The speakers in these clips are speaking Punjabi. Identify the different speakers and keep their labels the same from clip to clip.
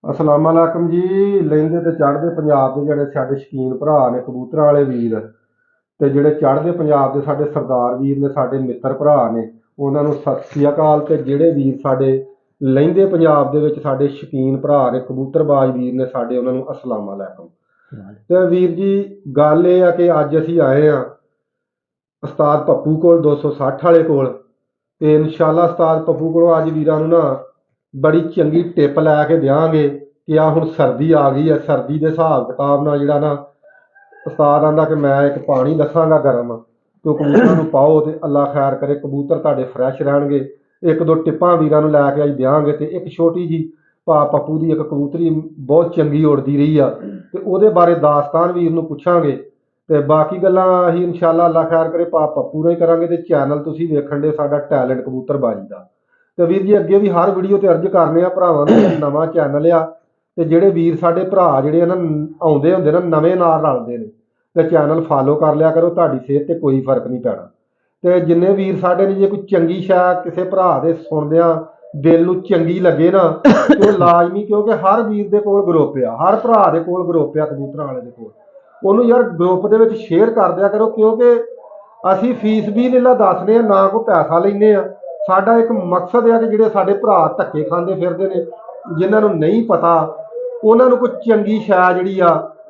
Speaker 1: ਅਸਲਾਮ ਵਾਲੇਕਮ ਜੀ। ਲਹਿੰਦੇ ਤੇ ਚੜ੍ਹਦੇ ਪੰਜਾਬ ਦੇ ਜਿਹੜੇ ਸਾਡੇ ਸ਼ੌਕੀਨ ਭਰਾ ਨੇ ਕਬੂਤਰਾਂ ਵਾਲੇ ਵੀਰ, ਤੇ ਜਿਹੜੇ ਚੜ੍ਹਦੇ ਪੰਜਾਬ ਦੇ ਸਾਡੇ ਸਰਦਾਰ ਵੀਰ ਨੇ, ਸਾਡੇ ਮਿੱਤਰ ਭਰਾ ਨੇ, ਉਹਨਾਂ ਨੂੰ ਸਤਿ ਸ੍ਰੀ ਅਕਾਲ। ਤੇ ਜਿਹੜੇ ਵੀਰ ਸਾਡੇ ਲਹਿੰਦੇ ਪੰਜਾਬ ਦੇ ਵਿੱਚ ਸਾਡੇ ਸ਼ੌਕੀਨ ਭਰਾ ਨੇ, ਕਬੂਤਰਬਾਜ਼ ਵੀਰ ਨੇ ਸਾਡੇ, ਉਹਨਾਂ ਨੂੰ ਅਸਲਾਮ ਵਾਲੇਕਮ। ਤੇ ਵੀਰ ਜੀ, ਗੱਲ ਇਹ ਆ ਕਿ ਅੱਜ ਅਸੀਂ ਆਏ ਆ ਉਸਤਾਦ ਪੱਪੂ ਕੋਲ, 260 ਵਾਲੇ ਕੋਲ। ਤੇ ਇਨਸ਼ਾਅੱਲਾ ਉਸਤਾਦ ਪੱਪੂ ਕੋਲੋਂ ਅੱਜ ਵੀਰਾਂ ਨੂੰ ਨਾ ਬੜੀ ਚੰਗੀ ਟਿਪ ਲੈ ਕੇ ਦਿਆਂਗੇ ਕਿ ਆ ਹੁਣ ਸਰਦੀ ਆ ਗਈ ਹੈ। ਸਰਦੀ ਦੇ ਹਿਸਾਬ ਕਿਤਾਬ ਨਾਲ ਜਿਹੜਾ ਨਾ ਉਸਤਾਦ ਆਂਦਾ ਕਿ ਮੈਂ ਇੱਕ ਪਾਣੀ ਦੱਸਾਂਗਾ ਗਰਮ, ਤੇ ਕਬੂਤਰਾਂ ਨੂੰ ਪਾਓ ਤੇ ਅੱਲਾ ਖੈਰ ਕਰੇ, ਕਬੂਤਰ ਤੁਹਾਡੇ ਫਰੈਸ਼ ਰਹਿਣਗੇ। ਇੱਕ ਦੋ ਟਿੱਪਾਂ ਵੀਰਾਂ ਨੂੰ ਲੈ ਕੇ ਅੱਜ ਦਿਆਂਗੇ। ਤੇ ਇੱਕ ਛੋਟੀ ਜੀ ਭਾ ਪੱਪੂ ਦੀ ਇੱਕ ਕਬੂਤਰੀ ਬਹੁਤ ਚੰਗੀ ਉੜਦੀ ਰਹੀ ਆ, ਤੇ ਉਹਦੇ ਬਾਰੇ ਦਾਸਤਾਨ ਵੀਰ ਨੂੰ ਪੁੱਛਾਂਗੇ। ਤੇ ਬਾਕੀ ਗੱਲਾਂ ਅਸੀਂ ਇਨਸ਼ਾਅੱਲਾ ਅੱਲਾ ਖੈਰ ਕਰੇ ਭਾ ਪੱਪੂ ਨਾਲ ਹੀ ਕਰਾਂਗੇ। ਤੇ ਚੈਨਲ ਤੁਸੀਂ ਵੇਖਣ ਦੇ ਸਾਡਾ ਟੈਲੈਂਟ ਕਬੂਤਰਬਾਜੀ ਦਾ। ਤੇ ਵੀਰ ਜੀ, ਅੱਗੇ ਵੀ ਹਰ ਵੀਡੀਓ ਤੇ ਅਰਜ਼ ਕਰਨੇ ਆ ਭਰਾਵਾਂ ਨੂੰ, ਨਵਾਂ ਚੈਨਲ ਆ, ਤੇ ਜਿਹੜੇ ਵੀਰ ਸਾਡੇ ਭਰਾ ਜਿਹੜੇ ਆ ਨਾ ਆਉਂਦੇ ਹੁੰਦੇ ਨਾ ਨਵੇਂ ਨਾਲ ਰਲਦੇ ਨੇ, ਤੇ ਚੈਨਲ ਫਾਲੋ ਕਰ ਲਿਆ ਕਰੋ, ਤੁਹਾਡੀ ਸਿਹਤ ਤੇ ਕੋਈ ਫਰਕ ਨਹੀਂ ਪੈਣਾ। ਤੇ ਜਿੰਨੇ ਵੀਰ ਸਾਡੇ ਨੇ, ਜੇ ਕੋਈ ਚੰਗੀ ਸ਼ੈ ਕਿਸੇ ਭਰਾ ਦੇ ਸੁਣਦਿਆਂ ਦਿਲ ਨੂੰ ਚੰਗੀ ਲੱਗੇ ਨਾ, ਤੇ ਉਹ ਲਾਜ਼ਮੀ, ਕਿਉਂਕਿ ਹਰ ਵੀਰ ਦੇ ਕੋਲ ਗਰੁੱਪ ਆ, ਹਰ ਭਰਾ ਦੇ ਕੋਲ ਗਰੁੱਪ ਆ ਕਬੂਤਰਾਂ ਵਾਲੇ ਦੇ ਕੋਲ, ਉਹਨੂੰ ਯਾਰ ਗਰੁੱਪ ਦੇ ਵਿੱਚ ਸ਼ੇਅਰ ਕਰ ਦਿਆ ਕਰੋ। ਕਿਉਂਕਿ ਅਸੀਂ ਫੀਸ ਵੀ ਨੀਲਾ ਦੱਸਦੇ ਆ, ਨਾ ਕੋਈ ਪੈਸਾ ਲੈਂਦੇ ਆ। ਸਾਡਾ ਇੱਕ ਮਕਸਦ ਹੈ ਕਿ ਜਿਹੜੇ ਸਾਡੇ ਭਰਾ ਧੱਕੇ ਖਾਂਦੇ ਫਿਰਦੇ ਨੇ, ਜਿਨ੍ਹਾਂ ਨੂੰ ਨਹੀਂ ਪਤਾ, ਉਹਨਾਂ ਨੂੰ ਕੋਈ ਚੰਗੀ ਸ਼ੈ ਜਿਹੜੀ ਆ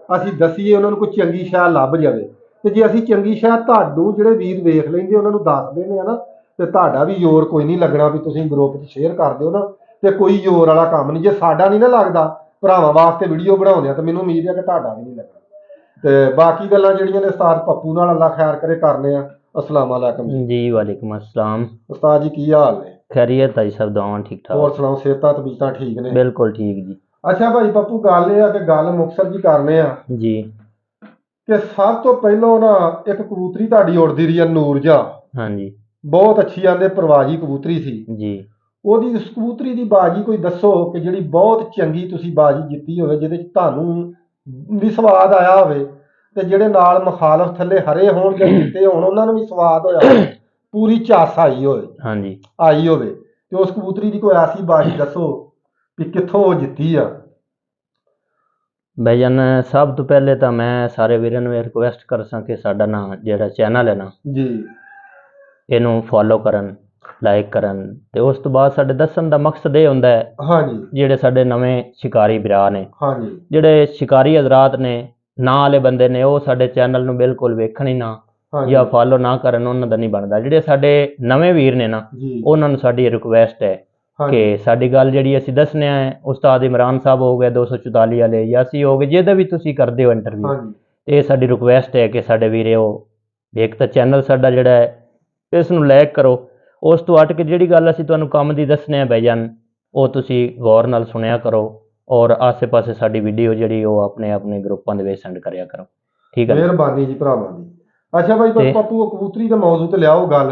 Speaker 1: ਅਸੀਂ ਦਸੀਏ, ਉਹਨਾਂ ਨੂੰ ਕੋਈ ਚੰਗੀ ਸ਼ੈ ਲੱਭ ਜਾਵੇ। ਤੇ ਜੇ ਅਸੀਂ ਚੰਗੀ ਸ਼ੈ ਤੁਹਾਨੂੰ ਜਿਹੜੇ ਵੀਰ ਵੇਖ ਲੈਂਦੇ ਉਹਨਾਂ ਨੂੰ ਦੱਸਦੇ ਨੇ ਨਾ, ਤੇ ਤੁਹਾਡਾ ਵੀ ਜ਼ੋਰ ਕੋਈ ਨਹੀਂ ਲੱਗਣਾ ਵੀ ਤੁਸੀਂ ਗਰੁੱਪ 'ਚ ਸ਼ੇਅਰ ਕਰ ਦਿਓ ਨਾ, ਤੇ ਕੋਈ ਜ਼ੋਰ ਵਾਲਾ ਕੰਮ ਨਹੀਂ। ਜੇ ਸਾਡਾ ਨਹੀਂ ਨਾ ਲੱਗਦਾ ਭਰਾਵਾਂ ਵਾਸਤੇ ਵੀਡੀਓ ਬਣਾਉਂਦੇ ਆ, ਤਾਂ ਮੈਨੂੰ ਉਮੀਦ ਹੈ ਕਿ ਤੁਹਾਡਾ ਵੀ ਨਹੀਂ ਲੱਗਣਾ। ਤੇ ਬਾਕੀ ਗੱਲਾਂ ਜਿਹੜੀਆਂ ਨੇ ਉਸਤਾਦ ਪੱਪੂ ਨਾਲ ਅੱਲਾ ਖੈਰ ਕਰੇ ਕਰਨੇ ਆ। अस्सलाम वालेकुम
Speaker 2: जी वालेकुम अस्सलाम।
Speaker 1: उस्ताद जी की हाल ने?
Speaker 2: खैरियत है सब, दुआवां ठीक ठाक।
Speaker 1: और सुनाओ, सेहतां तबीयतां ठीक ने?
Speaker 2: बिल्कुल ठीक जी।
Speaker 1: अच्छा भाई पप्पू, गल ये कि गल मुक्तसर जी करने आ
Speaker 2: जी
Speaker 1: कि सब तो पहलों ना एक कबूतरी तुहाडी उड़दी रही है नूरजहां।
Speaker 2: हाँ जी।
Speaker 1: बहुत अच्छी आंदे परवाजी कबूतरी सी
Speaker 2: जी।
Speaker 1: ਉਹਦੀ ਉਸ ਕਬੂਤਰੀ ਦੀ ਬਾਜੀ ਕੋਈ ਦੱਸੋ ਕਿ ਜਿਹੜੀ ਬਹੁਤ ਚੰਗੀ ਤੁਸੀਂ ਬਾਜੀ ਜਿੱਤੀ ਹੋਵੇ, ਜਿਹਦੇ 'ਚ ਤੁਹਾਨੂੰ ਵੀ ਸਵਾਦ ਆਇਆ ਹੋਵੇ, ਤੇ ਜਿਹੜੇ ਨਾਲ ਮੁਖਾਲਫ ਥੱਲੇ ਹਰੇ ਹੋਣ ਜਾਂ ਚਿੱਟੇ ਹੋਣ, ਉਹਨਾਂ ਨੂੰ ਵੀ ਸਵਾਦ ਹੋਇਆ, ਪੂਰੀ ਝਾਸ ਆਈ ਹੋਵੇ।
Speaker 2: ਹਾਂਜੀ।
Speaker 1: ਆਈ ਹੋਵੇ, ਤੇ ਉਸ ਕਬੂਤਰੀ ਦੀ ਕੋਈ ਐਸੀ ਬਾਜੀ ਦੱਸੋ ਵੀ ਕਿੱਥੋਂ ਉਹ ਜਿੱਤੀ ਆ।
Speaker 2: ਭਾਈਜਾਨ, ਸਭ ਤੋਂ ਪਹਿਲੇ ਤਾਂ ਮੈਂ ਸਾਰੇ ਵੀਰਾਂ ਨੂੰ ਰਿਕੁਐਸਟ ਕਰ ਸਾਂ ਕਿ ਸਾਡਾ ਨਾ ਜਿਹੜਾ ਚੈਨਲ ਹੈ ਨਾ
Speaker 1: ਜੀ,
Speaker 2: ਇਹਨੂੰ ਫੋਲੋ ਕਰਨ, ਲਾਈਕ ਕਰਨ। ਤੇ ਉਸ ਤੋਂ ਬਾਅਦ ਸਾਡੇ ਦੱਸਣ ਦਾ ਮਕਸਦ ਇਹ ਹੁੰਦਾ ਹੈ,
Speaker 1: ਹਾਂਜੀ,
Speaker 2: ਜਿਹੜੇ ਸਾਡੇ ਨਵੇਂ ਸ਼ਿਕਾਰੀ ਭਰਾ ਨੇ,
Speaker 1: ਹਾਂਜੀ,
Speaker 2: ਜਿਹੜੇ ਸ਼ਿਕਾਰੀ ਹਜ਼ਰਾਤ ਨੇ, ਨਾਂ ਵਾਲੇ ਬੰਦੇ ਨੇ, ਉਹ ਸਾਡੇ ਚੈਨਲ ਨੂੰ ਬਿਲਕੁਲ ਵੇਖਣ ਹੀ ਨਾ ਜਾਂ ਫਾਲੋ ਨਾ ਕਰਨ, ਉਹਨਾਂ ਦਾ ਨਹੀਂ ਬਣਦਾ। ਜਿਹੜੇ ਸਾਡੇ ਨਵੇਂ ਵੀਰ ਨੇ ਨਾ, ਉਹਨਾਂ ਨੂੰ ਸਾਡੀ ਰਿਕੁਐਸਟ ਹੈ ਕਿ ਸਾਡੀ ਗੱਲ ਜਿਹੜੀ ਅਸੀਂ ਦੱਸਨੇ ਆ, ਉਸਤਾਦ ਇਮਰਾਨ ਸਾਹਿਬ ਹੋ ਗਏ 244 ਵਾਲੇ, ਜਾਂ ਅਸੀਂ ਹੋ ਗਏ, ਜਿਹਦਾ ਵੀ ਤੁਸੀਂ ਕਰਦੇ ਹੋ ਇੰਟਰਵਿਊ, ਇਹ ਸਾਡੀ ਰਿਕੁਐਸਟ ਹੈ ਕਿ ਸਾਡੇ ਵੀਰੇ ਉਹ ਇੱਕ ਤਾਂ ਚੈਨਲ ਸਾਡਾ ਜਿਹੜਾ ਹੈ ਇਸ ਨੂੰ ਲਾਈਕ ਕਰੋ। ਉਸ ਤੋਂ ਹਟ ਕੇ ਜਿਹੜੀ ਗੱਲ ਅਸੀਂ ਤੁਹਾਨੂੰ ਕੰਮ ਦੀ ਦੱਸਨੇ ਆ ਭਾਈਜਾਨ, ਉਹ ਤੁਸੀਂ ਗੌਰ ਨਾਲ ਸੁਣਿਆ ਕਰੋ, ਔਰ ਆਸੇ ਪਾਸੇ ਸਾਡੀ ਵੀਡੀਓ ਜਿਹੜੀ ਉਹ ਆਪਣੇ ਆਪਣੇ ਗਰੁੱਪਾਂ ਦੇ ਵਿੱਚ ਸੈਂਡ ਕਰਿਆ ਕਰੋ। ਠੀਕ ਹੈ,
Speaker 1: ਮਿਹਰਬਾਨੀ ਜੀ ਭਰਾਵਾਂ ਦੀ। ਅੱਛਾ ਭਾਈ ਪੱਪੂ, ਉਹ ਕਬੂਤਰੀ ਦਾ ਮੌਜੂ ਤੇ ਲਿਆਓ ਗੱਲ।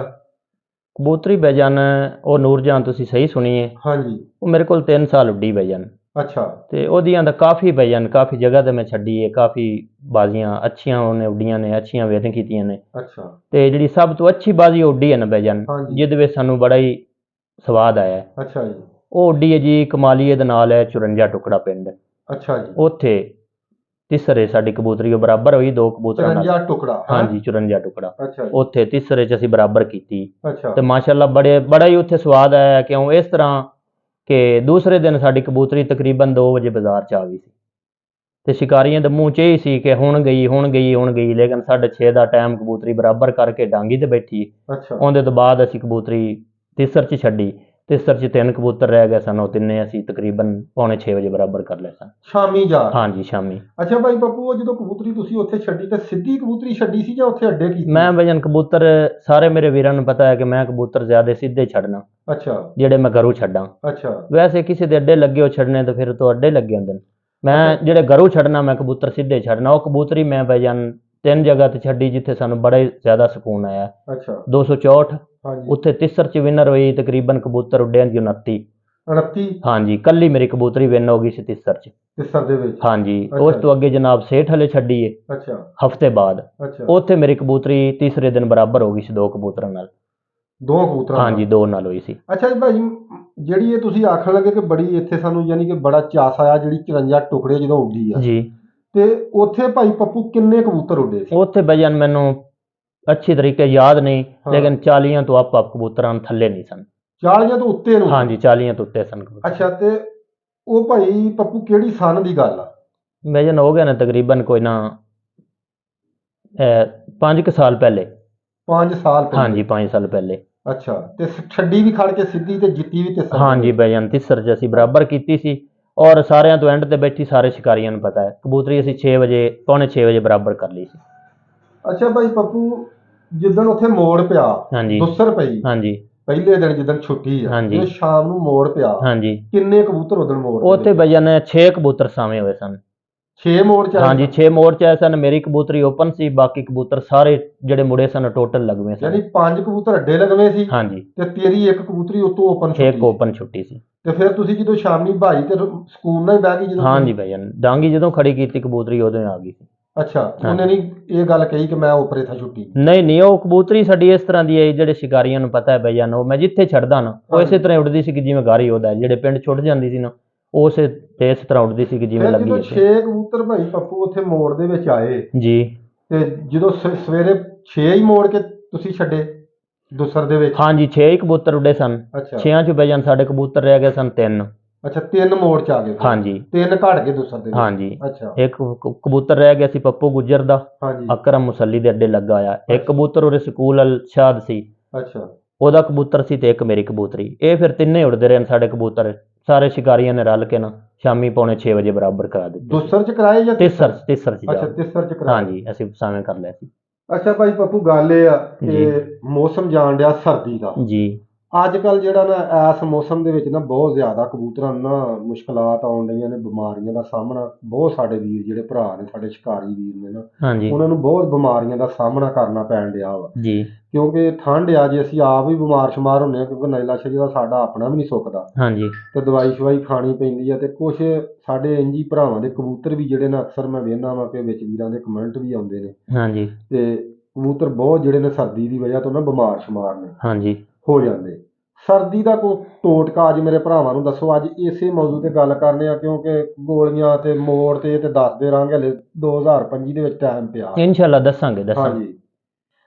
Speaker 2: ਕਬੂਤਰੀ ਭਾਈਜਾਨ ਉਹ ਨੂਰਜਹਾਨ ਤੁਸੀਂ ਸਹੀ ਸੁਣੀਏ।
Speaker 1: ਹਾਂਜੀ। ਉਹ
Speaker 2: ਮੇਰੇ ਕੋਲ 3 ਸਾਲ ਉੱਡੀ ਭਾਈਜਾਨ।
Speaker 1: ਅੱਛਾ। ਤੇ
Speaker 2: ਉਹਦੀਆਂ ਤਾਂ ਕਾਫੀ ਭਾਈਜਾਨ, ਕਾਫੀ ਜਗ੍ਹਾ ਤੇ ਮੈਂ ਛੱਡੀ ਹੈ, ਕਾਫੀ ਬਾਜ਼ੀਆਂ ਅੱਛੀਆਂ ਉਹਨੇ ਉੱਡੀਆਂ ਨੇ, ਅੱਛੀਆਂ ਵੇਟਿੰਗ ਕੀਤੀਆਂ ਨੇ।
Speaker 1: ਅੱਛਾ। ਤੇ
Speaker 2: ਜਿਹੜੀ ਸਭ ਤੋਂ ਅੱਛੀ ਬਾਜ਼ੀ ਉੱਡੀ ਹੈ ਨਾ ਭਾਈਜਾਨ, ਜਿਹਦੇ ਵਿੱਚ ਸਾਨੂੰ ਬੜਾ ਹੀ ਸਵਾਦ ਆਇਆ।
Speaker 1: ਅੱਛਾ ਜੀ।
Speaker 2: ਉਹ ਉੱਡੀ ਹੈ ਜੀ ਕਮਾਲੀਏ ਦੇ ਨਾਲ ਹੈ, 54 ਟੁਕੜਾ ਪਿੰਡ।
Speaker 1: ਅੱਛਾ ਜੀ।
Speaker 2: ਉੱਥੇ ਤੀਸਰੇ ਸਾਡੀ ਕਬੂਤਰੀ ਉਹ ਬਰਾਬਰ ਹੋਈ 2 ਕਬੂਤਰਾਂ ਨਾਲ।
Speaker 1: 54 ਟੁਕੜਾ?
Speaker 2: ਹਾਂਜੀ, 54 ਟੁਕੜਾ।
Speaker 1: ਅੱਛਾ।
Speaker 2: ਉੱਥੇ ਤੀਸਰੇ 'ਚ ਅਸੀਂ ਬਰਾਬਰ ਕੀਤੀ।
Speaker 1: ਅੱਛਾ।
Speaker 2: ਤੇ ਮਾਸ਼ਾਅੱਲਾ ਬੜਾ ਹੀ ਉੱਥੇ ਸਵਾਦ ਆਇਆ। ਕਿਉਂ ਇਸ ਤਰ੍ਹਾਂ ਕਿ ਦੂਸਰੇ ਦਿਨ ਸਾਡੀ ਕਬੂਤਰੀ ਤਕਰੀਬਨ 2 ਵਜੇ ਬਾਜ਼ਾਰ 'ਚ ਆ ਗਈ ਸੀ, ਤੇ ਸ਼ਿਕਾਰੀਆਂ ਦੇ ਮੂੰਹ 'ਚ ਇਹ ਸੀ ਕਿ ਹੁਣ ਗਈ ਹੁਣ ਗਈ ਹੁਣ ਗਈ, ਲੇਕਿਨ 6:30 ਦਾ ਟਾਈਮ ਕਬੂਤਰੀ ਬਰਾਬਰ ਕਰਕੇ ਡਾਂਗੀ ਤੇ ਬੈਠੀ।
Speaker 1: ਅੱਛਾ। ਉਹਦੇ
Speaker 2: ਤੋਂ ਬਾਅਦ ਅਸੀਂ ਕਬੂਤਰੀ ਤੀਸਰ 'ਚ ਛੱਡੀ। ਤੀਸਰ 'ਚ 3 ਕਬੂਤਰ ਰਹਿ ਗਏ ਸਨ, ਉਹ ਤਿੰਨੇ ਅਸੀਂ ਤਕਰੀਬਨ 5:45 ਵਜੇ ਬਰਾਬਰ ਕਰ ਲਏ ਸਨ।
Speaker 1: ਸ਼ਾਮੀ ਜਾ?
Speaker 2: ਹਾਂਜੀ, ਸ਼ਾਮੀ।
Speaker 1: ਅੱਛਾ ਭਾਈ ਪੱਪੂ, ਉਹ ਜਦੋਂ ਕਬੂਤਰੀ ਤੁਸੀਂ ਉੱਥੇ ਛੱਡੀ ਤੇ ਸਿੱਧੀ ਕਬੂਤਰੀ ਛੱਡੀ ਸੀ ਜਾਂ ਉੱਥੇ ਅੱਡੇ ਕੀਤੀ?
Speaker 2: ਮੈਂ ਭਾਈਜਾਨ ਕਬੂਤਰ, ਸਾਰੇ ਮੇਰੇ ਵੀਰਾਂ ਨੂੰ ਪਤਾ ਹੈ ਕਿ ਮੈਂ ਕਬੂਤਰ ਜ਼ਿਆਦਾ ਸਿੱਧੇ ਛੱਡਣਾ।
Speaker 1: ਅੱਛਾ।
Speaker 2: ਜਿਹੜੇ ਮੈਂ ਘਰੋਂ ਛੱਡਾਂ।
Speaker 1: ਅੱਛਾ।
Speaker 2: ਵੈਸੇ ਕਿਸੇ ਦੇ ਅੱਡੇ ਲੱਗੇ ਹੋ ਛੱਡਣੇ ਤਾਂ ਫਿਰ ਤੋਂ ਅੱਡੇ ਲੱਗੇ ਹੁੰਦੇ ਨੇ। ਮੈਂ ਜਿਹੜੇ ਘਰੋਂ ਛੱਡਣਾ, ਮੈਂ ਕਬੂਤਰ ਸਿੱਧੇ ਛੱਡਣਾ। ਉਹ ਕਬੂਤਰੀ ਮੈਂ ਭਾਈਜਾਨ 3 ਜਗ੍ਹਾ ਤੇ ਛੱਡੀ ਜਿੱਥੇ ਸਾਨੂੰ ਬੜਾ ਹੀ ਜ਼ਿਆਦਾ ਸਕੂਨ ਆਇਆ।
Speaker 1: ਅੱਛਾ।
Speaker 2: 264 ਉੱਥੇ ਤੀਸਰ 'ਚ ਵਿਨਰ ਹੋਈ, ਤਕਰੀਬਨ ਕਬੂਤਰ ਉੱਡਿਆਂ ਦੀ 29।
Speaker 1: 29?
Speaker 2: ਹਾਂਜੀ, ਕੱਲੀ ਮੇਰੀ ਕਬੂਤਰੀ ਵਿਨ ਹੋ ਗਈ ਸੀ ਤੀਸਰ 'ਚ।
Speaker 1: ਤੀਸਰ ਦੇ ਵਿੱਚ?
Speaker 2: ਹਾਂਜੀ। ਉਸ ਤੋਂ ਅੱਗੇ ਜਨਾਬ ਸੇਠ ਹਲੇ ਛੱਡੀ ਏ।
Speaker 1: ਅੱਛਾ।
Speaker 2: ਹਫ਼ਤੇ ਬਾਅਦ।
Speaker 1: ਅੱਛਾ।
Speaker 2: ਉੱਥੇ ਮੇਰੀ ਕਬੂਤਰੀ ਤੀਸਰੇ ਦਿਨ ਬਰਾਬਰ ਹੋ ਗਈ ਸੀ 2 ਕਬੂਤਰਾਂ ਨਾਲ।
Speaker 1: 2 ਕਬੂਤਰਾਂ?
Speaker 2: ਹਾਂਜੀ, 2 ਨਾਲ ਹੋਈ ਸੀ।
Speaker 1: ਅੱਛਾ ਜੀ ਭਾਈ, ਜਿਹੜੀ ਇਹ ਤੁਸੀਂ ਆਖਣ ਲੱਗੇ ਕਿ ਬੜੀ ਇੱਥੇ ਸਾਨੂੰ ਯਾਨੀ ਕਿ ਬੜਾ ਚਾਸ ਆਇਆ ਜਿਹੜੀ 54 ਟੁਕੜੇ ਜਦੋਂ ਉੱਡੀ ਆ
Speaker 2: ਜੀ।
Speaker 1: ਤੇ ਉੱਥੇ ਭਾਈ ਪੱਪੂ ਕਿੰਨੇ ਕਬੂਤਰ ਉੱਡੇ ਸੀ?
Speaker 2: ਉੱਥੇ ਬਜਨ ਮੈਨੂੰ ਅੱਛੀ ਤਰੀਕੇ ਯਾਦ ਨਹੀਂ, ਲੇਕਿਨ 40 ਤੋਂ ਆਪ ਕਬੂਤਰਾਂ ਥੱਲੇ ਨਹੀਂ ਸਨ।
Speaker 1: 40 ਤੋਂ ਉੱਤੇ ਨੂੰ?
Speaker 2: ਹਾਂਜੀ 40 ਤੋਂ ਉੱਤੇ ਸਨ ਕਬੂਤਰ।
Speaker 1: ਅੱਛਾ, ਤੇ ਉਹ ਭਾਈ ਪੱਪੂ ਕਿਹੜੀ ਸਨ ਦੀ ਗੱਲ ਆ?
Speaker 2: ਬਜਨ ਹੋ ਗਿਆ ਨਾ ਤਕਰੀਬਨ ਕੋਈ ਨਾ 5 ਸਾਲ ਪਹਿਲੇ।
Speaker 1: 5 ਸਾਲ ਪਹਿਲੇ?
Speaker 2: ਹਾਂਜੀ 5 ਸਾਲ ਪਹਿਲੇ।
Speaker 1: ਅੱਛਾ, ਤੇ ਛੱਡੀ ਵੀ ਖੜ ਕੇ ਸਿੱਧੀ ਤੇ ਜਿੱਤੀ ਵੀ ਤਿਸਰ?
Speaker 2: ਹਾਂਜੀ ਬਜਨ ਤਿਸਰ ਚ ਅਸੀਂ ਬਰਾਬਰ ਕੀਤੀ ਸੀ, ਔਰ ਸਾਰਿਆਂ ਤੋਂ ਐਂਡ ਤੇ ਬੈਠੀ ਸਾਰੇ ਸ਼ਿਕਾਰੀਆਂ ਨੂੰ ਪਤਾ ਹੈ ਕਬੂਤਰੀ ਅਸੀਂ 6 ਵਜੇ ਪੌਣੇ 6 ਵਜੇ ਬਰਾਬਰ ਕਰ ਲਈ ਸੀ।
Speaker 1: ਅੱਛਾ ਭਾਈ ਪੱਪੂ, ਜਿੱਦਣ ਉੱਥੇ ਮੋੜ ਪਿਆ,
Speaker 2: ਹਾਂਜੀ
Speaker 1: ਦੁਸਰ ਪਈ,
Speaker 2: ਹਾਂਜੀ
Speaker 1: ਪਹਿਲੇ ਦਿਨ ਜਿੱਦਣ ਛੁੱਟੀ ਆ,
Speaker 2: ਹਾਂਜੀ
Speaker 1: ਜਦੋਂ ਸ਼ਾਮ ਨੂੰ ਮੋੜ ਪਿਆ,
Speaker 2: ਹਾਂਜੀ
Speaker 1: ਕਿੰਨੇ ਕਬੂਤਰ ਉਦੋਂ ਮੋੜ ਤੇ
Speaker 2: ਉੱਥੇ ਬਜਨ 6 ਕਬੂਤਰ ਸਾਵੇਂ ਹੋਏ ਸਨ।
Speaker 1: 6 ਮੋੜ ਚ ਆਏ?
Speaker 2: ਹਾਂਜੀ 6 ਮੋੜ ਚ ਆਏ ਸਨ। ਮੇਰੀ ਕਬੂਤਰੀ ਓਪਨ ਸੀ, ਬਾਕੀ ਕਬੂਤਰ ਸਾਰੇ ਜਿਹੜੇ ਮੁੜੇ ਸਨ ਟੋਟਲ ਲਗਵੇਂ ਸਨ।
Speaker 1: ਯਾਨੀ 5 ਕਬੂਤਰ ਅੱਡੇ ਲਗਵੇਂ ਸੀ?
Speaker 2: ਹਾਂਜੀ।
Speaker 1: ਤੇ ਤੇਰੀ ਇੱਕ ਕਬੂਤਰੀ ਉਤੋਂ ਓਪਨ
Speaker 2: ਇੱਕ ਓਪਨ ਛੁੱਟੀ ਸੀ।
Speaker 1: ਤੇ ਫਿਰ ਤੁਸੀਂ ਜਦੋਂ ਸ਼ਾਮੀ ਭਾਈ ਤੇ ਸਕੂਨ ਨਾਲ ਹੀ ਬਹਿ ਗਈ ਜਦੋਂ?
Speaker 2: ਹਾਂਜੀ ਬਜਨ ਡਾਂਗੀ ਜਦੋਂ ਖੜੀ ਕੀਤੀ ਕਬੂਤਰੀ ਉਦੋਂ ਹੀ ਆ ਗਈ ਸੀ।
Speaker 1: ਅੱਛਾ, ਉਹਨੇ ਨਹੀਂ ਇਹ ਗੱਲ ਕਹੀ ਕਿ ਮੈਂ ਉਪਰੇ ਥਾ ਛੁੱਟੀ?
Speaker 2: ਨਹੀਂ, ਉਹ ਕਬੂਤਰੀ ਸਾਡੀ ਇਸ ਤਰ੍ਹਾਂ ਦੀ ਹੈ, ਜਿਹੜੇ ਸ਼ਿਕਾਰੀਆਂ ਨੂੰ ਪਤਾ ਹੈ ਬਜਨ, ਉਹ ਮੈਂ ਜਿੱਥੇ ਛੱਡਦਾ ਨਾ ਉਹ ਇਸੇ ਤਰ੍ਹਾਂ ਉੱਡਦੀ ਸੀ ਕਿ ਜਿਵੇਂ ਗਾਰੀ ਉਹਦਾ ਜਿਹੜੇ ਪਿੰਡ ਛੁੱਟ ਜਾਂਦੀ ਸੀ ਨਾ, ਉਸੇ ਤੇ ਇਸ ਤਰ੍ਹਾਂ ਉੱਡਦੀ ਸੀ ਕਿ ਜਿਵੇਂ ਲੱਗੀ
Speaker 1: ਜਦੋਂ 6 ਕਬੂਤਰ ਭਾਈ ਪੱਪੂ ਉੱਥੇ ਮੋੜ ਦੇ ਵਿੱਚ ਆਏ
Speaker 2: ਜੀ,
Speaker 1: ਤੇ ਜਦੋਂ ਸਵੇਰੇ 6 ਹੀ ਮੋੜ ਕੇ ਤੁਸੀਂ ਛੱਡੇ ਦੁਸਰ ਦੇ ਵਿੱਚ?
Speaker 2: ਹਾਂਜੀ 6 ਹੀ ਕਬੂਤਰ ਉੱਡੇ ਸਨ। 6 ਚ ਬਜਨ ਸਾਡੇ ਕਬੂਤਰ ਰਹਿ ਗਏ ਸਨ 3।
Speaker 1: ਅੱਛਾ, 3 ਮੋੜ ਚ ਆ ਗਏ?
Speaker 2: ਹਾਂਜੀ
Speaker 1: 3 ਘੜ ਗਏ ਦੁਸਰ ਦੇ ਵਿੱਚ?
Speaker 2: ਹਾਂਜੀ।
Speaker 1: ਅੱਛਾ,
Speaker 2: ਇੱਕ ਕਬੂਤਰ ਰਹਿ ਗਿਆ ਸੀ ਪੱਪੂ ਗੁੱਜਰ ਦਾ,
Speaker 1: ਹਾਂਜੀ,
Speaker 2: ਅਕਰਮ ਮੁਸੱਲੀ ਦੇ ਅੱਡੇ ਲੱਗਾ ਆ। ਇੱਕ ਕਬੂਤਰ ਉਹਦੇ ਸਕੂਲ ਅਲ ਸ਼ਾਦ ਸੀ,
Speaker 1: ਅੱਛਾ,
Speaker 2: ਉਹਦਾ ਕਬੂਤਰ ਸੀ, ਤੇ ਇੱਕ ਮੇਰੀ ਕਬੂਤਰੀ। ਇਹ ਫਿਰ ਤਿੰਨੇ ਉੱਡਦੇ ਰਹੇ ਸਾਡੇ ਕਬੂਤਰ। ਸਾਰੇ ਸ਼ਿਕਾਰੀਆਂ ਨੇ ਰਲ ਕੇ ਨਾ ਸ਼ਾਮੀ ਪੌਣੇ 6 ਵਜੇ ਬਰਾਬਰ ਕਰਾ ਦਿੱਤੇ।
Speaker 1: ਦੁਸਰ ਚ ਕਰਾਏ ਜਾਂ
Speaker 2: ਤਿਸਰ ਚ
Speaker 1: ਅੱਛਾ, ਤਿਸਰ ਚ ਕਰਾਏ?
Speaker 2: ਹਾਂਜੀ ਅਸੀਂ ਸਾਵੇਂ ਕਰ ਲਿਆ ਸੀ।
Speaker 1: ਅੱਛਾ ਭਾਈ ਪੱਪੂ, ਗੱਲ ਇਹ ਆ ਕਿ ਮੌਸਮ ਜਾਣ ਡਿਆ ਸਰਦੀ ਦਾ
Speaker 2: ਜੀ।
Speaker 1: ਅੱਜ ਕੱਲ ਜਿਹੜਾ ਨਾ ਇਸ ਮੌਸਮ ਦੇ ਵਿੱਚ ਨਾ ਬਹੁਤ ਜ਼ਿਆਦਾ ਕਬੂਤਰਾਂ ਨੂੰ ਨਾ ਮੁਸ਼ਕਲਾਤ ਆਉਣ ਡਈਆਂ ਨੇ, ਬਿਮਾਰੀਆਂ ਦਾ ਸਾਹਮਣਾ ਬਹੁਤ ਸਾਡੇ ਵੀਰ ਜਿਹੜੇ ਭਰਾ ਨੇ ਸਾਡੇ ਸ਼ਿਕਾਰੀ ਵੀਰ ਨੇ ਨਾ,
Speaker 2: ਹਾਂਜੀ
Speaker 1: ਉਹਨਾਂ ਨੂੰ ਬਹੁਤ ਬਿਮਾਰੀਆਂ ਦਾ ਸਾਹਮਣਾ ਕਰਨਾ ਪੈਣ ਡਿਆ ਵਾ
Speaker 2: ਜੀ।
Speaker 1: ਕਿਉਂਕਿ ਠੰਡ ਆ, ਜੇ ਅਸੀਂ ਆਪ ਵੀ ਬਿਮਾਰ ਸ਼ਮਾਰ ਹੁੰਦੇ ਹਾਂ ਕਿਉਂਕਿ ਨਜ਼ਲਾ ਸ਼ਰੀਆ ਸਾਡਾ ਆਪਣਾ ਵੀ ਨਹੀਂ ਸੁੱਕਦਾ,
Speaker 2: ਹਾਂਜੀ
Speaker 1: ਤੇ ਦਵਾਈ ਸ਼ਵਾਈ ਖਾਣੀ ਪੈਂਦੀ ਆ। ਤੇ ਕੁਛ ਸਾਡੇ ਇੰਜੀ ਭਰਾਵਾਂ ਦੇ ਕਬੂਤਰ ਵੀ ਜਿਹੜੇ ਨਾ ਅਕਸਰ ਮੈਂ ਵੇਖਦਾ ਵਾਂ ਕਿ ਵਿੱਚ ਵੀਰਾਂ ਦੇ ਕਮੈਂਟ ਵੀ ਆਉਂਦੇ ਨੇ,
Speaker 2: ਹਾਂਜੀ
Speaker 1: ਤੇ ਕਬੂਤਰ ਬਹੁਤ ਜਿਹੜੇ ਨੇ ਸਰਦੀ ਦੀ ਵਜ੍ਹਾ ਤੋਂ ਨਾ ਬਿਮਾਰ ਸ਼ਮਾਰ ਨੇ
Speaker 2: ਹਾਂਜੀ
Speaker 1: ਹੋ ਜਾਂਦੇ। ਸਰਦੀ ਦਾ ਕੋਈ ਟੋਟਕਾ ਅੱਜ ਮੇਰੇ ਭਰਾਵਾਂ ਨੂੰ ਦੱਸੋ। ਅੱਜ ਇਸੇ ਮੌਜੂ ਤੇ ਗੱਲ ਕਰਨੇ ਆ ਕਿਉਂਕਿ ਗੋਲੀਆਂ ਤੇ ਮੋੜ ਤੇ ਦੱਸਦੇ ਰਹਾਂਗੇ, ਹਲੇ 2025 ਦੇ ਵਿੱਚ ਟਾਈਮ ਪਿਆ।
Speaker 2: ਇਨਸ਼ਾਅੱਲਾ ਦੱਸਾਂਗੇ।
Speaker 1: ਹਾਂਜੀ,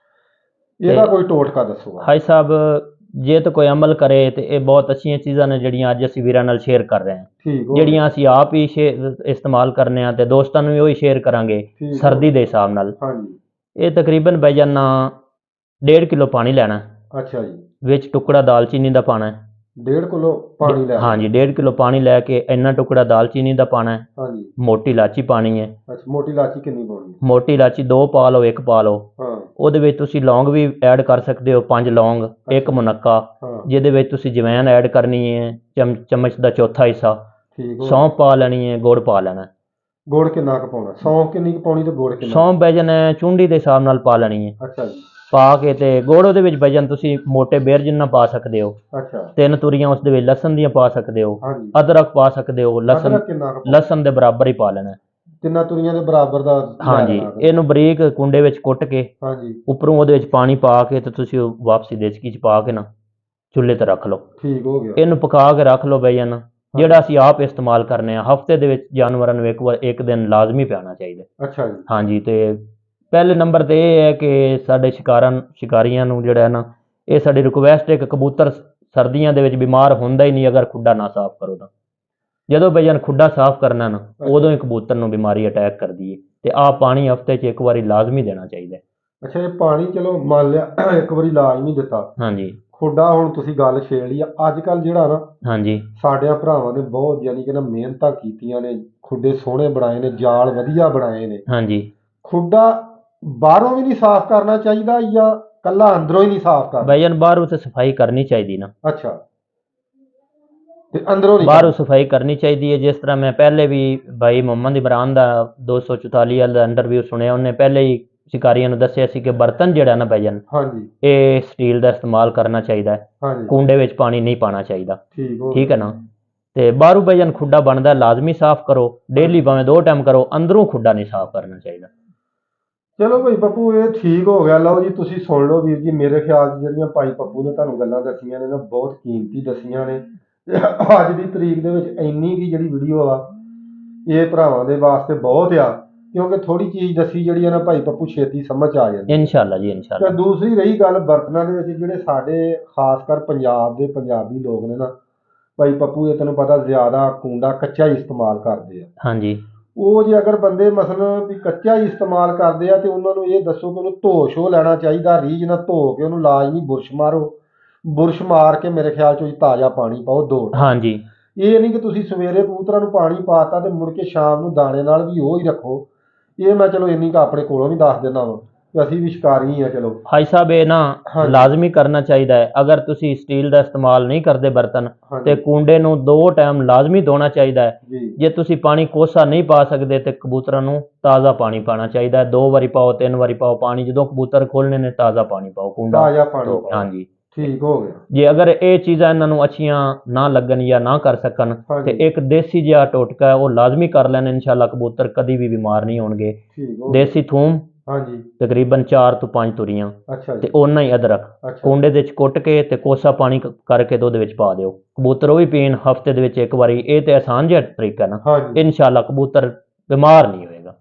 Speaker 1: ਇਹਦਾ ਕੋਈ ਟੋਟਕਾ ਦੱਸੋ।
Speaker 2: ਹਾਈ ਸਾਹਿਬ, ਜੇ ਤਾਂ ਕੋਈ ਅਮਲ ਕਰੇ ਤੇ ਇਹ ਬਹੁਤ ਅੱਛੀਆਂ ਚੀਜ਼ਾਂ ਨੇ ਜਿਹੜੀਆਂ ਅੱਜ ਅਸੀਂ ਵੀਰਾਂ ਨਾਲ ਸ਼ੇਅਰ ਕਰ ਰਹੇ ਹਾਂ, ਜਿਹੜੀਆਂ ਅਸੀਂ ਆਪ ਹੀ ਇਸਤੇਮਾਲ ਕਰਨੇ ਆ ਤੇ ਦੋਸਤਾਂ ਨੂੰ ਵੀ ਉਹੀ ਸ਼ੇਅਰ ਕਰਾਂਗੇ ਸਰਦੀ ਦੇ ਹਿਸਾਬ ਨਾਲ। ਇਹ ਤਕਰੀਬਨ ਬੈਜਾਨਾ 1.5 ਕਿਲੋ ਪਾਣੀ ਲੈਣਾ।
Speaker 1: ਅੱਛਾ ਜੀ।
Speaker 2: ਵਿੱਚ ਟੁਕੜਾ ਦਾਲਚੀਨੀ ਦਾ ਪਾਣਾ।
Speaker 1: 1.5 ਕਿਲੋ ਪਾਣੀ ਲੈ?
Speaker 2: ਹਾਂਜੀ 1.5 ਕਿਲੋ ਪਾਣੀ ਲੈ ਕੇ ਇੰਨਾ ਟੁਕੜਾ ਦਾਲਚੀਨੀ ਦਾ ਪਾਣਾ ਹੈ।
Speaker 1: ਹਾਂਜੀ।
Speaker 2: ਮੋਟੀ ਇਲਾਚੀ ਪਾਣੀ ਹੈ।
Speaker 1: ਅੱਛਾ, ਮੋਟੀ ਇਲਾਚੀ ਕਿੰਨੀ ਪਾਉਣੀ?
Speaker 2: ਮੋਟੀ ਇਲਾਚੀ 2 ਪਾ ਲਓ, 1 ਪਾ ਲਓ।
Speaker 1: ਹਾਂ। ਉਹਦੇ
Speaker 2: ਵਿੱਚ ਤੁਸੀਂ ਲੌਂਗ ਵੀ ਐਡ ਕਰ ਸਕਦੇ ਹੋ, 5 ਲੌਂਗ, 1 ਮੁਨੱਕਾ, ਜਿਹਦੇ ਵਿੱਚ ਤੁਸੀਂ ਜਵੈਣ ਐਡ ਕਰਨੀ ਹੈ, ਚਮਚ ਦਾ ਚੌਥਾ ਹਿੱਸਾ।
Speaker 1: ਠੀਕ।
Speaker 2: ਸੌਂਫ ਪਾ ਲੈਣੀ ਹੈ, ਗੁੜ ਪਾ ਲੈਣਾ।
Speaker 1: ਗੁੜ ਕਿੰਨਾ ਕੁ ਪਾਉਣਾ? ਸੌਂਫ ਕਿੰਨੀ ਕੁ ਪਾਉਣੀ ਤੇ ਗੁੜ ਕਿੰਨਾ?
Speaker 2: ਸੌਂਫ ਬੈਜਨ ਚੁੰਡੀ ਦੇ ਹਿਸਾਬ ਨਾਲ ਪਾ ਲੈਣੀ ਹੈ।
Speaker 1: ਅੱਛਾ ਜੀ।
Speaker 2: ਪਾ ਕੇ ਤੇ ਗੁੜ ਉਹਦੇ ਵਿੱਚ ਬੈਜਨ ਤੁਸੀਂ ਮੋਟੇ ਬੇਰ ਜਿੰਨਾ ਪਾ ਸਕਦੇ ਹੋ।
Speaker 1: ਅੱਛਾ।
Speaker 2: 3 ਤੁਰੀਆਂ ਉਸ ਦੇ ਵਿੱਚ ਲਸਣ ਦੀਆਂ ਪਾ ਸਕਦੇ ਹੋ।
Speaker 1: ਹਾਂਜੀ।
Speaker 2: ਅਦਰਕ ਪਾ ਸਕਦੇ ਹੋ। ਲਸਣ ਦੇ ਬਰਾਬਰ ਹੀ ਪਾ ਲੈਣਾ।
Speaker 1: 3 ਤੁਰੀਆਂ ਦੇ ਬਰਾਬਰ ਦਾ?
Speaker 2: ਹਾਂਜੀ। ਇਹਨੂੰ ਬਰੀਕ ਕੁੰਡੇ ਵਿੱਚ ਕੁੱਟ ਕੇ
Speaker 1: ਹਾਂਜੀ
Speaker 2: ਉੱਪਰੋਂ ਉਹਦੇ ਵਿੱਚ ਪਾਣੀ ਪਾ ਕੇ ਤੇ ਤੁਸੀਂ ਵਾਪਸੀ ਦੇਚਕੀ ਚ ਪਾ ਕੇ ਨਾ ਚੁੱਲ੍ਹੇ ਤੇ ਰੱਖ ਲਓ।
Speaker 1: ਠੀਕ ਹੋ ਗਿਆ।
Speaker 2: ਇਹਨੂੰ ਪਕਾ ਕੇ ਰੱਖ ਲਓ ਬੈਜਨ। ਜਿਹੜਾ ਅਸੀਂ ਆਪ ਇਸਤੇਮਾਲ ਕਰਨੇ ਆ, ਹਫਤੇ ਦੇ ਵਿੱਚ ਜਾਨਵਰਾਂ ਨੂੰ ਇੱਕ ਦਿਨ ਲਾਜ਼ਮੀ ਪਿਆਉਣਾ ਚਾਹੀਦਾ।
Speaker 1: ਅੱਛਾ ਜੀ।
Speaker 2: ਹਾਂਜੀ। ਤੇ ਪਹਿਲੇ ਨੰਬਰ ਤੇ ਇਹ ਹੈ ਕਿ ਸਾਡੇ ਸ਼ਿਕਾਰੀਆਂ ਨੂੰ ਜਿਹੜਾ ਹੈ ਨਾ, ਇਹ ਸਾਡੀ ਰਿਕੁਐਸਟ ਹੈ ਕਿ ਕਬੂਤਰ ਸਰਦੀਆਂ ਦੇ ਵਿੱਚ ਬਿਮਾਰ ਹੁੰਦਾ ਹੀ ਨਹੀਂ ਅਗਰ ਖੁੱਡਾ ਨਾ ਸਾਫ਼ ਕਰੋ ਤਾਂ। ਜਦੋਂ ਬਈਜਨ ਖੁੱਡਾ ਸਾਫ਼ ਕਰਨਾ ਨਾ, ਉਦੋਂ ਹੀ ਕਬੂਤਰ ਨੂੰ ਬਿਮਾਰੀ ਅਟੈਕ ਕਰਦੀ ਹੈ। ਤੇ ਆਹ ਪਾਣੀ ਹਫਤੇ 'ਚ ਇੱਕ ਵਾਰੀ ਲਾਜ਼ਮੀ ਦੇਣਾ ਚਾਹੀਦਾ।
Speaker 1: ਅੱਛਾ, ਇਹ ਪਾਣੀ ਚਲੋ ਮੰਨ ਲਿਆ ਇੱਕ ਵਾਰੀ ਲਾਜ਼ਮੀ ਦਿੱਤਾ।
Speaker 2: ਹਾਂਜੀ।
Speaker 1: ਖੁੱਡਾ ਹੁਣ ਤੁਸੀਂ ਗੱਲ ਛੇੜ ਲਈ ਆ। ਅੱਜ ਕੱਲ ਜਿਹੜਾ ਨਾ,
Speaker 2: ਹਾਂਜੀ,
Speaker 1: ਸਾਡਿਆਂ ਭਰਾਵਾਂ ਨੇ ਬਹੁਤ ਯਾਨੀ ਕਿ ਨਾ ਮਿਹਨਤਾਂ ਕੀਤੀਆਂ ਨੇ, ਖੁੱਡੇ ਸੋਹਣੇ ਬਣਾਏ ਨੇ, ਜਾਲ ਵਧੀਆ ਬਣਾਏ ਨੇ।
Speaker 2: ਹਾਂਜੀ।
Speaker 1: ਖੁੱਡਾ ਬਾਹਰੋਂ ਵੀ ਨਹੀਂ ਸਾਫ਼ ਕਰਨਾ ਚਾਹੀਦਾ ਜਾਂ ਕੱਲਾ ਅੰਦਰੋਂ ਹੀ ਨਹੀਂ ਸਾਫ਼ ਕਰਨਾ?
Speaker 2: ਬਈਜਨ ਬਾਹਰੋਂ ਤੇ ਸਫਾਈ ਕਰਨੀ ਚਾਹੀਦੀ ਨਾ।
Speaker 1: ਅੱਛਾ, ਤੇ ਅੰਦਰੋਂ ਨਹੀਂ?
Speaker 2: ਬਾਹਰੋਂ ਸਫਾਈ ਕਰਨੀ ਚਾਹੀਦੀ ਹੈ। ਜਿਸ ਤਰ੍ਹਾਂ ਮੈਂ ਪਹਿਲੇ ਵੀ ਭਾਈ ਮੁਹੰਮਦ ਇਮਰਾਨ ਦਾ 244 ਵਾਲਾ ਇੰਟਰਵਿਊ ਸੁਣਿਆ, ਉਹਨੇ ਪਹਿਲੇ ਹੀ ਸ਼ਿਕਾਰੀਆਂ ਨੂੰ ਦੱਸਿਆ ਸੀ ਕਿ ਬਰਤਨ ਜਿਹੜਾ ਨਾ ਬਈਜਨ,
Speaker 1: ਹਾਂਜੀ,
Speaker 2: ਇਹ ਸਟੀਲ ਦਾ ਇਸਤੇਮਾਲ ਕਰਨਾ ਚਾਹੀਦਾ ਹੈ।
Speaker 1: ਹਾਂਜੀ।
Speaker 2: ਕੁੰਡੇ ਵਿੱਚ ਪਾਣੀ ਨਹੀਂ ਪਾਉਣਾ ਚਾਹੀਦਾ।
Speaker 1: ਠੀਕ
Speaker 2: ਹੈ ਨਾ। ਤੇ ਬਾਹਰੋਂ ਬਈਜਨ ਖੁੱਡਾ ਬਣਦਾ ਲਾਜ਼ਮੀ ਸਾਫ਼ ਕਰੋ, ਡੇਲੀ ਭਾਵੇਂ 2 ਟਾਈਮ ਕਰੋ, ਅੰਦਰੋਂ ਖੁੱਡਾ ਨਹੀਂ ਸਾਫ਼ ਕਰਨਾ ਚਾਹੀਦਾ।
Speaker 1: ਚਲੋ ਭਾਈ ਪੱਪੂ, ਇਹ ਠੀਕ ਹੋ ਗਿਆ। ਲਓ ਜੀ, ਤੁਸੀਂ ਸੁਣ ਲਓ ਵੀਰ ਜੀ, ਮੇਰੇ ਖਿਆਲ 'ਚ ਜਿਹੜੀਆਂ ਭਾਈ ਪੱਪੂ ਨੇ ਤੁਹਾਨੂੰ ਗੱਲਾਂ ਦੱਸੀਆਂ ਨੇ ਨਾ, ਬਹੁਤ ਕੀਮਤੀ ਦੱਸੀਆਂ ਨੇ। ਅੱਜ ਦੀ ਤਰੀਕ ਦੇ ਵਿੱਚ ਇੰਨੀ ਕੀ ਜਿਹੜੀ ਵੀਡੀਓ ਆ ਇਹ ਭਰਾਵਾਂ ਦੇ ਵਾਸਤੇ ਬਹੁਤ ਆ, ਕਿਉਂਕਿ ਥੋੜੀ ਚੀਜ਼ ਦੱਸੀ ਜਿਹੜੀ ਆ ਨਾ ਭਾਈ ਪੱਪੂ ਛੇਤੀ ਸਮਝ ਆ ਜਾਂਦੀ।
Speaker 2: ਇਨਸ਼ਾਅੱਲਾ ਜੀ ਇਨਸ਼ਾਅੱਲਾ।
Speaker 1: ਤੇ ਦੂਸਰੀ ਰਹੀ ਗੱਲ ਬਰਤਨਾਂ ਦੇ ਵਿੱਚ, ਜਿਹੜੇ ਸਾਡੇ ਖਾਸ ਕਰ ਪੰਜਾਬ ਦੇ ਪੰਜਾਬੀ ਲੋਕ ਨੇ ਨਾ ਭਾਈ ਪੱਪੂ, ਇਹ ਤੈਨੂੰ ਪਤਾ ਜ਼ਿਆਦਾ ਕੂੰਡਾ ਕੱਚਾ ਹੀ ਇਸਤੇਮਾਲ ਕਰਦੇ ਆ।
Speaker 2: ਹਾਂਜੀ।
Speaker 1: ਉਹ ਜੇ ਅਗਰ ਬੰਦੇ ਮਸਲਨ ਵੀ ਕੱਚਾ ਹੀ ਇਸਤੇਮਾਲ ਕਰਦੇ ਆ ਤੇ ਉਹਨਾਂ ਨੂੰ ਇਹ ਦੱਸੋ ਕਿ ਉਹਨੂੰ ਧੋ ਛੋ ਲੈਣਾ ਚਾਹੀਦਾ, ਰੀਝ ਨਾਲ ਧੋ ਕੇ ਉਹਨੂੰ ਲਾਜ਼ਮੀ ਬੁਰਸ਼ ਮਾਰੋ, ਬੁਰਸ਼ ਮਾਰ ਕੇ ਮੇਰੇ ਖਿਆਲ ਚ ਤਾਜ਼ਾ ਪਾਣੀ ਪਾਓ 2 ਟਾਈਮ।
Speaker 2: ਹਾਂਜੀ।
Speaker 1: ਇਹ ਨਹੀਂ ਕਿ ਤੁਸੀਂ ਸਵੇਰੇ ਕਬੂਤਰਾਂ ਨੂੰ ਪਾਣੀ ਪਾਤਾ ਤੇ ਮੁੜ ਕੇ ਸ਼ਾਮ ਨੂੰ ਦਾਣੇ ਨਾਲ ਵੀ ਉਹ ਹੀ ਰੱਖੋ। ਇਹ ਮੈਂ ਚਲੋ ਇੰਨੀ ਕੁ ਆਪਣੇ ਕੋਲੋਂ ਵੀ ਦੱਸ ਦਿੰਦਾ ਵਾਂ ਕਿ ਅਸੀਂ ਵੀ ਸ਼ਿਕਾਰੀ ਆ। ਚਲੋ
Speaker 2: ਹਾਈ ਸਾਹਿਬ ਇਹ ਨਾ ਲਾਜ਼ਮੀ ਕਰਨਾ ਚਾਹੀਦਾ ਹੈ। ਅਗਰ ਤੁਸੀਂ ਸਟੀਲ ਦਾ ਇਸਤੇਮਾਲ ਨਹੀਂ ਕਰਦੇ ਬਰਤਨ ਤੇ ਕੂੰਡੇ ਨੂੰ 2 ਟਾਈਮ ਲਾਜ਼ਮੀ ਧੋਣਾ ਚਾਹੀਦਾ ਹੈ। ਜੇ ਤੁਸੀਂ ਪਾਣੀ ਕੋਸਾ ਨਹੀਂ ਪਾ ਸਕਦੇ ਤੇ ਕਬੂਤਰਾਂ ਨੂੰ ਤਾਜ਼ਾ ਪਾਣੀ ਪਾਣਾ ਚਾਹੀਦਾ ਹੈ। 2 ਵਾਰੀ ਪਾਓ 3 ਵਾਰੀ ਪਾਓ ਪਾਣੀ, ਜਦੋਂ ਕਬੂਤਰ ਖੋਲਣੇ ਨੇ ਤਾਜ਼ਾ ਪਾਣੀ ਪਾਓ, ਕੂੰਡਾ
Speaker 1: ਤਾਜ਼ਾ ਪਾਣੀ।
Speaker 2: ਹਾਂਜੀ
Speaker 1: ਠੀਕ ਹੋ ਗਿਆ।
Speaker 2: ਜੇ ਅਗਰ ਇਹ ਚੀਜ਼ਾਂ ਇਹਨਾਂ ਨੂੰ ਅੱਛੀਆਂ ਨਾ ਲੱਗਣ ਜਾਂ ਨਾ ਕਰ ਸਕਣ ਤੇ ਇੱਕ ਦੇਸੀ ਜਿਹਾ ਟੋਟਕਾ ਉਹ ਲਾਜ਼ਮੀ ਕਰ ਲੈਣ, ਇਨਸ਼ਾਅੱਲਾ ਕਬੂਤਰ ਕਦੀ ਵੀ ਬਿਮਾਰ ਨਹੀਂ ਹੋਣਗੇ। ਦੇਸੀ ਥੂਮ
Speaker 1: ਹਾਂਜੀ
Speaker 2: ਤਕਰੀਬਨ 4 ਤੋਂ 5 ਤੁਰੀਆਂ ਤੇ ਓਨਾ ਹੀ ਅਦਰਕ ਕੂੰਡੇ ਦੇ ਵਿੱਚ ਕੁੱਟ ਕੇ ਤੇ ਕੋਸਾ ਪਾਣੀ ਕਰਕੇ ਦੁੱਧ ਵਿੱਚ ਪਾ ਦਿਓ, ਕਬੂਤਰ ਉਹ ਵੀ ਪੀਣ ਹਫਤੇ ਦੇ ਵਿੱਚ 1 ਵਾਰੀ। ਇਹ ਤੇ ਆਸਾਨ ਜਿਹਾ ਤਰੀਕਾ ਨਾ, ਇਨਸ਼ਾਅੱਲਾ ਕਬੂਤਰ ਬਿਮਾਰ ਨਹੀਂ ਹੋਏਗਾ।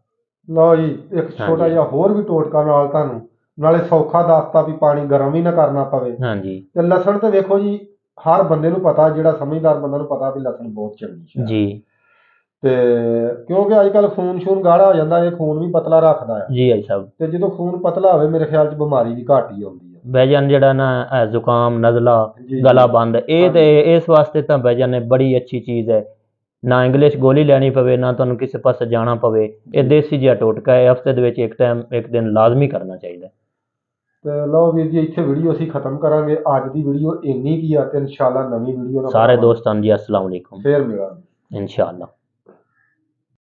Speaker 1: ਲਓ ਜੀ ਇੱਕ ਛੋਟਾ ਜਿਹਾ ਹੋਰ ਵੀ ਟੋਟਕਾ ਨਾਲ ਤੁਹਾਨੂੰ, ਨਾਲੇ ਸੌਖਾ ਦੱਸਤਾ ਵੀ ਪਾਣੀ ਗਰਮ ਹੀ ਨਾ ਕਰਨਾ ਪਵੇ।
Speaker 2: ਹਾਂਜੀ।
Speaker 1: ਤੇ ਲਸਣ ਤੇ ਵੇਖੋ ਜੀ ਹਰ ਬੰਦੇ ਨੂੰ ਪਤਾ, ਜਿਹੜਾ ਸਮਝਦਾਰ ਬੰਦਾ ਨੂੰ ਪਤਾ ਵੀ ਲਸਣ ਬਹੁਤ ਚੰਗੀ
Speaker 2: ਜੀ।
Speaker 1: ਤੇ ਕਿਉਂਕਿ ਅੱਜ ਕੱਲ ਖੂਨ ਸ਼ੂਨ ਗਾੜਾ ਹੋ ਜਾਂਦਾ, ਇਹ ਖੂਨ ਵੀ ਪਤਲਾ ਰੱਖਦਾ ਆ
Speaker 2: ਜੀ ਆਈ ਸਾਹਿਬ।
Speaker 1: ਤੇ ਜਦੋਂ ਖੂਨ ਪਤਲਾ ਹੋਵੇ ਮੇਰੇ ਖਿਆਲ ਚ ਬਿਮਾਰੀ ਵੀ ਘੱਟ ਹੀ ਆਉਂਦੀ ਹੈ।
Speaker 2: ਬੈਜਨ ਜਿਹੜਾ ਨਾ ਜ਼ੁਕਾਮ, ਨਜ਼ਲਾ, ਗਲਾ ਬੰਦ, ਇਹ ਤੇ ਇਸ ਵਾਸਤੇ ਤਾਂ ਬੈਜਨ ਨੇ ਬੜੀ ਅੱਛੀ ਚੀਜ਼ ਹੈ। ਨਾ ਇੰਗਲਿਸ਼ ਗੋਲੀ ਲੈਣੀ ਪਵੇ, ਨਾ ਤੁਹਾਨੂੰ ਕਿਸੇ ਪਾਸੇ ਜਾਣਾ ਪਵੇ। ਇਹ ਦੇਸੀ ਜਿਹਾ ਟੋਟਕਾ ਹੈ, ਹਫਤੇ ਦੇ ਵਿੱਚ 1 ਦਿਨ ਲਾਜ਼ਮੀ ਕਰਨਾ ਚਾਹੀਦਾ।
Speaker 1: ਤੇ ਲਓ ਵੀਰ ਜੀ ਇੱਥੇ ਵੀਡੀਓ ਅਸੀਂ ਖਤਮ ਕਰਾਂਗੇ। ਅੱਜ ਦੀ ਵੀਡੀਓ ਇੰਨੀ ਕੀ ਆ ਤੇ ਇਨਸ਼ਾਅੱਲਾ ਨਵੀਂ ਵੀਡੀਓ ਨਾਲ
Speaker 2: ਸਾਰੇ ਦੋਸਤਾਂ ਜੀ ਅਸਲਾਮ ਵਾਲੇਕੁਮ,
Speaker 1: ਫੇਰ ਮਿਲਾਂਗੇ
Speaker 2: ਇਨਸ਼ਾਅੱਲਾ।